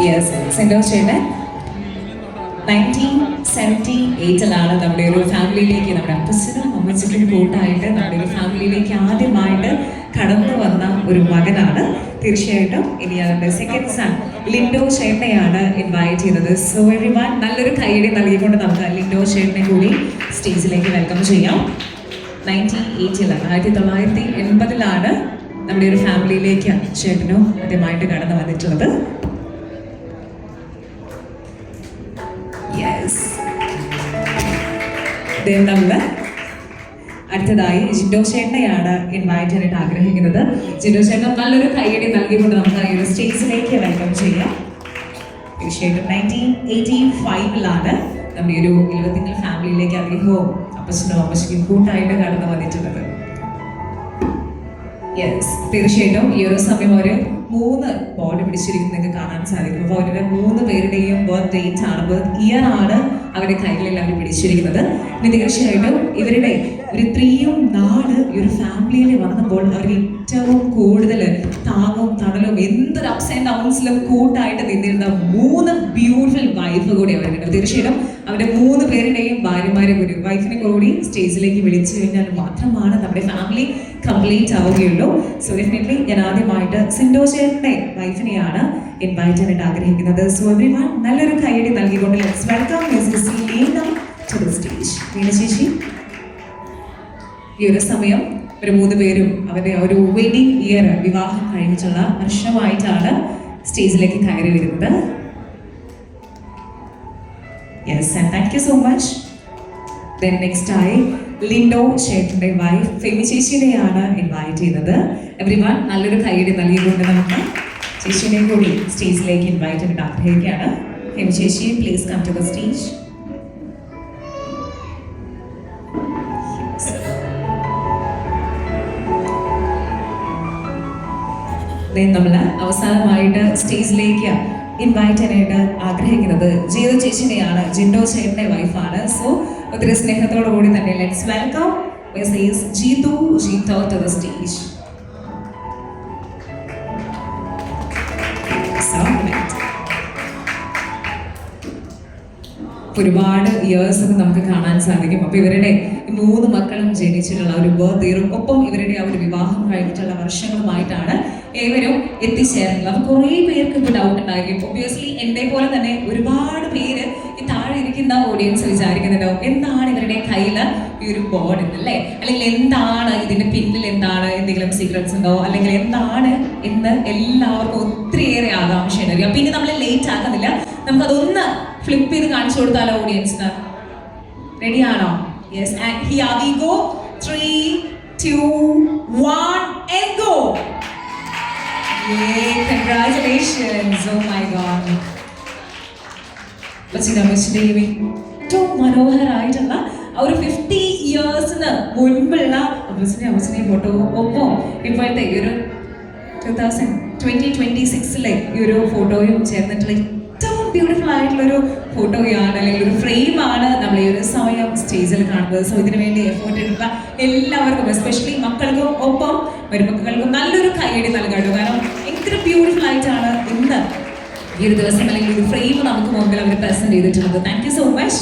Yes Santos ചേട്ടൻ 1978 നമ്മുടെ ഒരു ഫാമിലിയിലേക്ക്, നമ്മുടെ അപ്പച്ചനും അമ്മച്ചിക്കും കൂട്ടായിട്ട് നമ്മുടെ ഒരു ഫാമിലിയിലേക്ക് ആദ്യമായിട്ട് കടന്നു വന്ന ഒരു മകനാണ്. തീർച്ചയായിട്ടും ഇനി അവരുടെ സെക്കൻഡ് സൺ ലിൻഡോ ചേട്ടനെയാണ് ഇൻവൈറ്റ് ചെയ്തത്. സോ എവരിവൺ നല്ലൊരു കൈയടി നൽകിക്കൊണ്ട് നമുക്ക് ലിൻഡോ ചേട്ടനെ കൂടി സ്റ്റേജിലേക്ക് വെൽക്കം ചെയ്യാം. 1980 നമ്മുടെ ഒരു ഫാമിലിയിലേക്ക് ചേട്ടനും ആദ്യമായിട്ട് കടന്നു വന്നിട്ടുള്ളത്. അടുത്തതായി ജിൻഡോ ചേട്ടനെയാണ് ഇൻവൈറ്റ് ചെയ്യാനായിട്ട് ആഗ്രഹിക്കുന്നത്. ജിൻഡോ ചേട്ടൻ നല്ലൊരു കൈയടി നൽകിക്കൊണ്ട് നമുക്ക് ഈ ഒരു സ്റ്റേജിലേക്ക് വെൽക്കം ചെയ്യാം. തീർച്ചയായിട്ടും 1985 നമ്മുടെ ഒരു ഇലവത്തിങ്കൽ ഫാമിലിയിലേക്ക് അദ്ദേഹവും അപ്പച്ചനും അമ്മച്ചിക്കും കൂട്ടായിട്ട് കടന്നു വന്നിട്ടുള്ളത്. യെസ്, തീർച്ചയായിട്ടും ഈ ഒരു സമയം ഒരു 3 ബോർഡ് പിടിച്ചിരിക്കുന്നത് നിങ്ങൾക്ക് കാണാൻ സാധിക്കും. അപ്പോൾ അവരുടെ 3 പേരുടെയും ബർത്ത് ഡേറ്റ് ആണ്, ബർത്ത് ഇയർ ആണ് അവരുടെ കൈകളിൽ അവർ പിടിച്ചിരിക്കുന്നത്. ഇനി തീർച്ചയായിട്ടും ഇവരുടെ ഒരു 3 നാട് ഈ ഒരു ഫാമിലിയിൽ വന്നപ്പോൾ അവർക്ക് ഏറ്റവും കൂടുതൽ താങ്ങും തണലും എന്തൊരു അപ്സ് ആൻഡ് ഡൗൺസിലും കൂട്ടായിട്ട് നിന്നിരുന്ന 3 ബ്യൂട്ടിഫുൾ വൈഫ് കൂടി അവരുണ്ട്. തീർച്ചയായിട്ടും അവരുടെ 3 പേരുടെയും ഭാര്യമാരെ കൂടി, വൈഫിനെ കൂടി സ്റ്റേജിലേക്ക് വിളിച്ചു കഴിഞ്ഞാൽ മാത്രമാണ് നമ്മുടെ ഫാമിലി കംപ്ലീറ്റ് ആവുകയുള്ളൂ. സോ ഡെഫിനറ്റ്ലി ഞാൻ ആദ്യമായിട്ട് സിൻഡോ ചേട്ടന്റെ വൈഫിനെയാണ് ഇൻവൈറ്റ് ചെയ്യാനായിട്ട് ആഗ്രഹിക്കുന്നത്. സോ എവരിവൺ നല്ലൊരു കൈയടി നൽകിക്കൊണ്ട് let's welcome Mrs Leena to the stage. Leena ചേച്ചി, ഈ ഒരു സമയം ഒരു 3 പേരും അവരുടെ ഒരു വെഡിങ് ഇയർ, വിവാഹം കഴിഞ്ഞിട്ടുള്ള വർഷമായിട്ടാണ് സ്റ്റേജിലേക്ക് കയറി വരുന്നത്. Yes, and thank you so much. Then next ആയി ലിൻഡോ ചേട്ടന്റെ വൈഫ് ഫെമി ചേച്ചിനെയാണ് ഇൻവൈറ്റ് ചെയ്യുന്നത്. എവരിവൺ നല്ലൊരു കൈയടി നൽകിക്കൊണ്ട് നമുക്ക് ചേച്ചിനെ കൂടി സ്റ്റേജിലേക്ക് ഇൻവൈറ്റ് ചെയ്തിട്ട് ആഗ്രഹിക്കുകയാണ്. ഫെമി ചേച്ചി, please come to the stage. നമ്മൾ അവസാനമായിട്ട് സ്റ്റേജിലേക്ക് ഇൻവൈറ്റ് ചെയ്യാനായിട്ട് ആഗ്രഹിക്കുന്നത് ജീതു ചേച്ചിനെയാണ്. ജിൻഡോ ചേട്ടന്റെ വൈഫാണ്. സോ ഒത്തിരി സ്നേഹത്തോടു കൂടി തന്നെ let's welcome Mrs Jeethu to the stage. ഒരുപാട് ഇയേഴ്സ് ഒക്കെ നമുക്ക് കാണാൻ സാധിക്കും. അപ്പോൾ ഇവരുടെ 3 മക്കളും ജനിച്ചിട്ടുള്ള ഒരു ബർത്ത് ഇയറും ഒപ്പം ഇവരുടെ ആ ഒരു വിവാഹം കഴിഞ്ഞിട്ടുള്ള വർഷങ്ങളുമായിട്ടാണ് ഏവരും എത്തിച്ചേർന്നത്. അപ്പോൾ കുറേ പേർക്ക് ഇപ്പോൾ ഡൗട്ട് ഉണ്ടായിരിക്കും. ഒബ്വിയസ്ലി എൻ്റെ പോലെ തന്നെ ഒരുപാട് പേര് ഈ താഴെ ഇരിക്കുന്ന ഓഡിയൻസ് വിചാരിക്കുന്നുണ്ടാവും, എന്താണ് ഇവരുടെ കയ്യിൽ ഈ ഒരു ബോർഡ് അല്ലേ, അല്ലെങ്കിൽ എന്താണ് ഇതിൻ്റെ പിന്നിൽ, എന്താണ് എന്തെങ്കിലും സീക്രട്സ് ഉണ്ടോ, അല്ലെങ്കിൽ എന്താണ് എന്ന് എല്ലാവർക്കും ഒത്തിരിയേറെ ആകാംക്ഷയുണ്ടായിരിക്കും. അപ്പോൾ ഇനി നമ്മൾ ലേറ്റ് ആക്കുന്നില്ല, നമുക്കതൊന്ന് ഫ്ലിപ്പ് ചെയ്ത് കാണിച്ചു കൊടുത്താലോ ഓഡിയൻസിന്? റെഡിയാണോ? Yes, and here we go. 3, 2, 1 and go. Yay, congratulations. Oh my god. ഏറ്റവും മനോഹരമായിട്ടുള്ള ഒരു 50 ഇയേഴ്സിന് മുൻപുള്ള അമ്മച്ചിനെ ഫോട്ടോ, ഒപ്പം ഇപ്പോഴത്തെ ഈ ഒരു 2026 ഈ ഒരു ഫോട്ടോയും ചേർന്നിട്ടുള്ള ഏറ്റവും ബ്യൂട്ടിഫുൾ ആയിട്ടുള്ളൊരു ഫോട്ടോയാണ്, അല്ലെങ്കിൽ ഒരു ഫ്രെയിമാണ് നമ്മൾ ഈ ഒരു സമയം സ്റ്റേജിൽ കാണുന്നത്. സോ ഇതിനു വേണ്ടി എഫേർട്ട് എടുത്ത എല്ലാവർക്കും, എസ്പെഷ്യലി മക്കൾക്കും ഒപ്പം മരുമക്കൾക്കും നല്ലൊരു കൈയടി നൽകാട്ടോ. കാരണം എത്ര ബ്യൂട്ടിഫുൾ ആയിട്ടാണ് ഇന്ന് ഈ ഒരു ദിവസം അല്ലെങ്കിൽ ഒരു ഫ്രെയിം നമുക്ക് മുമ്പിൽ അവർ പ്രസന്റ് ചെയ്തിട്ടുള്ളത്. Thank you so much.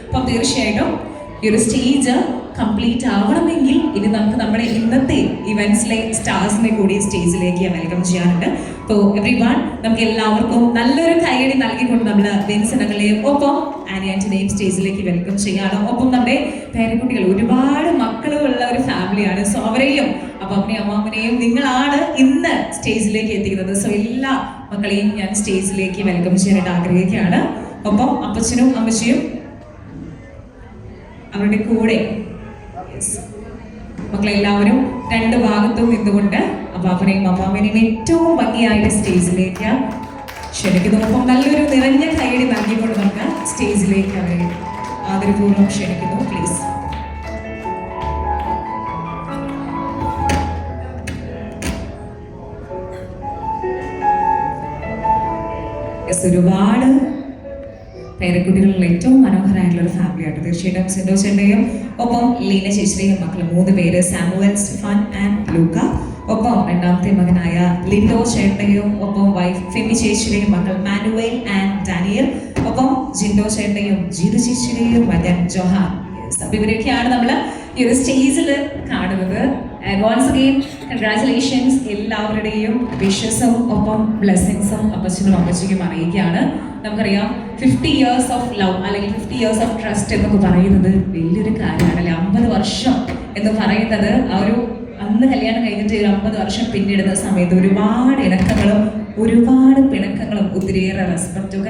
അപ്പം തീർച്ചയായിട്ടും ഈ ഒരു സ്റ്റേജ് കംപ്ലീറ്റ് ആവണമെങ്കിൽ ഇനി നമുക്ക് നമ്മുടെ ഇന്നത്തെ ഇവന്റ്സിലെ സ്റ്റാർസിനെ കൂടി സ്റ്റേജിലേക്ക് വെൽക്കം ചെയ്യാനുണ്ട്. അപ്പോൾ എവരിവൺ നമുക്ക് എല്ലാവർക്കും നല്ലൊരു കൈയടി നൽകിക്കൊണ്ട് നമ്മൾ ബെൻസിനങ്ങളെയും ഒപ്പം ആനി ആന്റണിയെയും സ്റ്റേജിലേക്ക് വെൽക്കം ചെയ്യാണ്. ഒപ്പം നമ്മുടെ പേരക്കുട്ടികൾ, ഒരുപാട് മക്കളുള്ള ഒരു ഫാമിലിയാണ്. സോ അവരെയും അപ്പാപ്പനെയും അമ്മാമ്മനെയും നിങ്ങളാണ് ഇന്ന് സ്റ്റേജിലേക്ക് എത്തിക്കുന്നത്. സോ എല്ലാ മക്കളെയും ഞാൻ സ്റ്റേജിലേക്ക് വെൽക്കം ചെയ്യാനായിട്ട് ആഗ്രഹിക്കുകയാണ്. ഒപ്പം അപ്പച്ചനും അമ്മച്ചിയും അവരുടെ കൂടെ മക്കളെല്ലാവരും 2 ഭാഗത്തും നിന്നുകൊണ്ട് അപ്പാപ്പനെയും അമ്മാമ്മനെയും ഏറ്റവും ഭംഗിയായിട്ട് സ്റ്റേജിലേക്ക് ക്ഷണിക്കുന്നു. ഒപ്പം നല്ലൊരു നിറഞ്ഞ കൈയടി നൽകിക്കൊണ്ട് നമുക്ക് സ്റ്റേജിലേക്ക് അവരെ ആദരപൂർവ്വം ക്ഷണിക്കുന്നു. പ്ലീസ്. ഒരുപാട് പേരക്കുട്ടികളുള്ള ഏറ്റവും മനോഹരമായിട്ടുള്ള ഒരു ഫാമിലിയാണ് തീർച്ചയായിട്ടും. സിന്ധു ചേട്ടനെയും ഒപ്പം ലീന ചേച്ചിയുടെയും മക്കൾ 3 പേര് സാമുവൽ, സ്റ്റെഫാൻ ആൻഡ് ലൂക്ക. ഒപ്പം രണ്ടാമത്തെ മകനായ ലിൻഡോ ചേട്ടനെയും ഒപ്പം വൈഫ് ഫെമി ചേച്ചിയുടെയും മക്കൾ മാനുവേൽ ആൻഡ് ഡാനിയൽ. ഒപ്പം ജിൻഡോ ചേട്ടനെയും ജീതു ചേച്ചിയുടെയും മകൻ ജോഹാൻ. അപ്പൊ ഇവരൊക്കെയാണ് നമ്മൾ ഈ ഒരു സ്റ്റേജിൽ കാണുന്നത്. വൺസ് അഗെയിൻ കൺഗ്രാറ്റുലേഷൻസ് എല്ലാവരുടെയും വിഷസും ഒപ്പം ബ്ലെസ്സിങ്സും അപ്പച്ചനും അമ്മച്ചിക്കും അറിയിക്കുകയാണ്. നമുക്കറിയാം 50 years ഓഫ് ലവ് അല്ലെങ്കിൽ 50 years ഓഫ് ട്രസ്റ്റ് എന്നൊക്കെ പറയുന്നത് വലിയൊരു കാര്യമാണ് അല്ലെ. 50 വർഷം എന്ന് പറയുന്നത് ആ ഒരു അന്ന് കല്യാണം കഴിഞ്ഞിട്ട് ഒരു 50 വർഷം പിന്നിടുന്ന സമയത്ത് ഒരുപാട് ഇണക്കങ്ങളും ഒരുപാട് പിണക്കങ്ങളും ഒത്തിരിയേറെ റെസ്പെക്റ്റും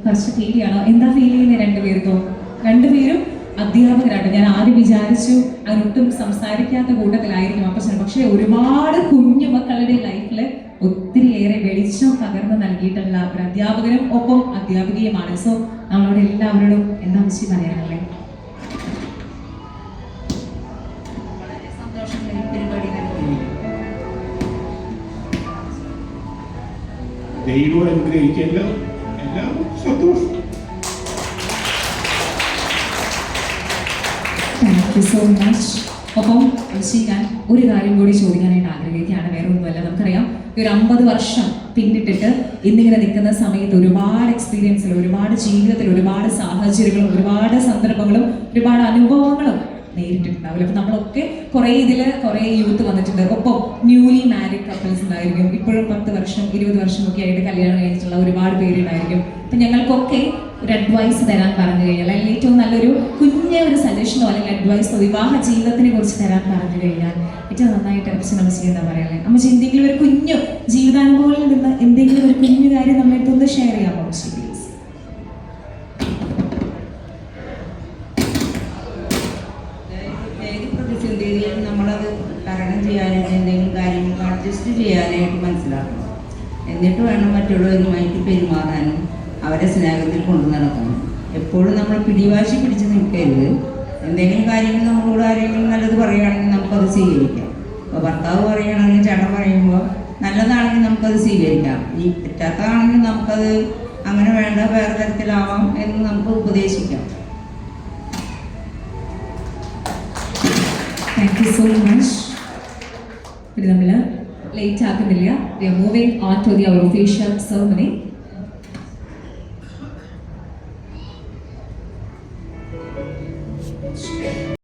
കുറച്ച് ഫീൽ ചെയ്യണം. എന്താ ഫീൽ ചെയ്യുന്നത് രണ്ടുപേരും അധ്യാപകരാണ്. ഞാൻ ആദ്യം വിചാരിച്ചു അതിനൊട്ടും സംസാരിക്കാത്ത കൂട്ടത്തിലായിരിക്കും അപ്പച്ചൻ. പക്ഷേ ഒരുപാട് കുഞ്ഞുമക്കളുടെ ലൈഫിൽ ഒത്തിരിയേറെ വെളിച്ചം പകർന്നു നൽകിയിട്ടുള്ള ഒരു അധ്യാപകനും ഒപ്പം അധ്യാപികയുമാണ്. സോ നമ്മളോട് എല്ലാവരോടും എന്താ വെച്ച് പറയാനല്ലേ. ദൈവം അനുഗ്രഹിക്കല്ലോ. എല്ലാം സന്തോഷം. Thank you so much. ഒപ്പം ഞാൻ ഒരു കാര്യം കൂടി ചോദിക്കാനായിട്ട് ആഗ്രഹിക്കുകയാണ്. വേറെ ഒന്നുമല്ല, നമുക്കറിയാം ഈ ഒരു 50 വർഷം പിന്നിട്ടിട്ട് ഇന്നിങ്ങനെ നിൽക്കുന്ന സമയത്ത് ഒരുപാട് എക്സ്പീരിയൻസിൽ, ഒരുപാട് ജീവിതത്തിൽ, ഒരുപാട് സാഹചര്യങ്ങളും ഒരുപാട് സന്ദർഭങ്ങളും ഒരുപാട് അനുഭവങ്ങളും നേരിട്ടിട്ടുണ്ടാവില്ല. അപ്പം നമ്മളൊക്കെ കുറേ യൂത്ത് വന്നിട്ടുണ്ട്. ഒപ്പം ന്യൂലി മാരീഡ് കപ്പിൾസ് ഉണ്ടായിരിക്കും. ഇപ്പോഴും 10 വർഷം 20 വർഷമൊക്കെ ആയിട്ട് കല്യാണം കഴിഞ്ഞിട്ടുള്ള ഒരുപാട് പേരുണ്ടായിരിക്കും. അപ്പം ഞങ്ങൾക്കൊക്കെ ഒരു അഡ്വൈസ് തരാൻ പറഞ്ഞു കഴിഞ്ഞാൽ, അല്ലെങ്കിൽ ഏറ്റവും നല്ലൊരു ഒരു സജഷനോ അല്ലെങ്കിൽ അഡ്വൈസോ വിവാഹ ജീവിതത്തിനെ കുറിച്ച് തരാൻ പറഞ്ഞു കഴിഞ്ഞാൽ ഏറ്റവും നന്നായിട്ട് അമ്മച്ചി എന്താ പറയാല്ലേ? അമ്മച്ചി എന്തെങ്കിലും ഒരു കുഞ്ഞു ജീവിതാനുഭവങ്ങളിൽ നിന്ന് എന്തെങ്കിലും ഒരു കുഞ്ഞു കാര്യം നമ്മളെ ഒന്ന് ഷെയർ ചെയ്യാമോ അമ്മച്ചി പ്ലീസ്? നമ്മളത് തരണം ചെയ്യാനായിട്ട് എന്തെങ്കിലും കാര്യങ്ങൾ അഡ്ജസ്റ്റ് ചെയ്യാനായിട്ട് മനസ്സിലാക്കണം. എന്നിട്ട് വേണം മറ്റുള്ളവരുമായിട്ട് പെരുമാറാനും അവരെ സ്നേഹത്തിൽ കൊണ്ടു നടക്കണം. എപ്പോഴും നമ്മൾ പിടിവാശി പിടിച്ച് നിൽക്കരുത്. എന്തെങ്കിലും കാര്യങ്ങൾ നമ്മളോട് ആരെങ്കിലും നല്ലത് പറയുകയാണെങ്കിൽ നമുക്കത് സ്വീകരിക്കാം. ഇപ്പോൾ ഭർത്താവ് പറയുകയാണെങ്കിൽ ചേട്ടൻ പറയുമ്പോൾ നല്ലതാണെങ്കിൽ നമുക്കത് സ്വീകരിക്കാം. ഈ തെറ്റാത്തതാണെങ്കിൽ നമുക്കത് അങ്ങനെ വേണ്ട, വേറെ തരത്തിലാവാം എന്ന് നമുക്ക് ഉപദേശിക്കാം. Thank you so much. ഇത് നമ്മൾ ലേറ്റ് ആക്കുന്നില്ല. We are moving on to the our official ceremony.